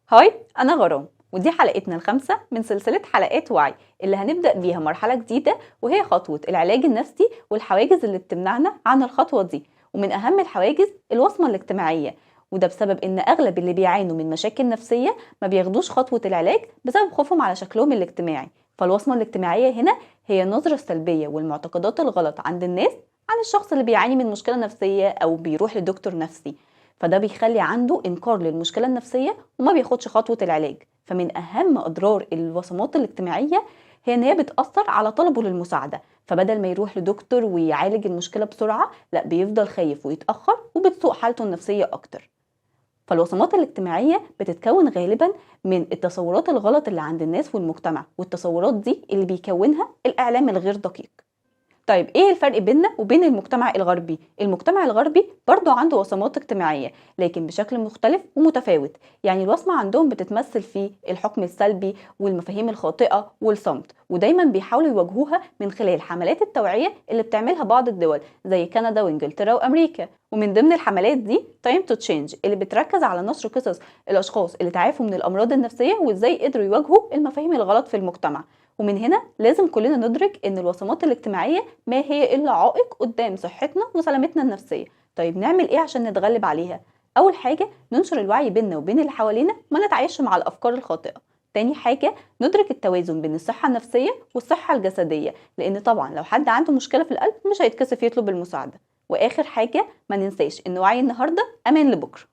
هاي، أنا غرام، ودي حلقتنا الخامسة من سلسلة حلقات وعي اللي هنبدأ بيها مرحلة جديدة، وهي خطوة العلاج النفسي والحواجز اللي بتمنعنا عن الخطوة دي. ومن أهم الحواجز الوصمة الاجتماعية، وده بسبب إن أغلب اللي بيعانوا من مشاكل نفسية ما بياخدوش خطوة العلاج بسبب خوفهم على شكلهم الاجتماعي. فالوصمة الاجتماعية هنا هي النظرة السلبية والمعتقدات الغلط عند الناس عن الشخص اللي بيعاني من مشكلة نفسية أو بيروح لدكتور نفسي. فده بيخلي عنده إنكار للمشكلة النفسية وما بياخدش خطوة العلاج. فمن أهم أضرار الوصمات الاجتماعية هي إن هي بتأثر على طلبه للمساعدة، فبدل ما يروح لدكتور ويعالج المشكلة بسرعة، لا بيفضل خايف ويتأخر وبتسوء حالته النفسية أكتر. فالوصمات الاجتماعية بتتكون غالبا من التصورات الغلط اللي عند الناس والمجتمع، والتصورات دي اللي بيكونها الإعلام الغير دقيق. طيب ايه الفرق بيننا وبين المجتمع الغربي؟ المجتمع الغربي برضو عنده وصمات اجتماعية لكن بشكل مختلف ومتفاوت. يعني الوصمة عندهم بتتمثل في الحكم السلبي والمفاهيم الخاطئة والصمت، ودايما بيحاولوا يواجهوها من خلال حملات التوعية اللي بتعملها بعض الدول زي كندا وانجلترا وامريكا. ومن ضمن الحملات دي تايم تو تشينج اللي بتركز على نشر قصص الاشخاص اللي تعافوا من الامراض النفسية وازاي قدروا يواجهوا المفاهيم الغلط في المجتمع. ومن هنا لازم كلنا ندرك ان الوصمات الاجتماعية ما هي إلا عائق قدام صحتنا وسلامتنا النفسية. طيب نعمل إيه عشان نتغلب عليها؟ أول حاجة ننشر الوعي بيننا وبين اللي حوالينا، ما نتعايش مع الأفكار الخاطئة. تاني حاجة ندرك التوازن بين الصحة النفسية والصحة الجسدية، لأن طبعا لو حد عنده مشكلة في القلب مش هيتكسف يطلب المساعدة. وآخر حاجة ما ننساش إن وعي النهاردة أمان لبكرة.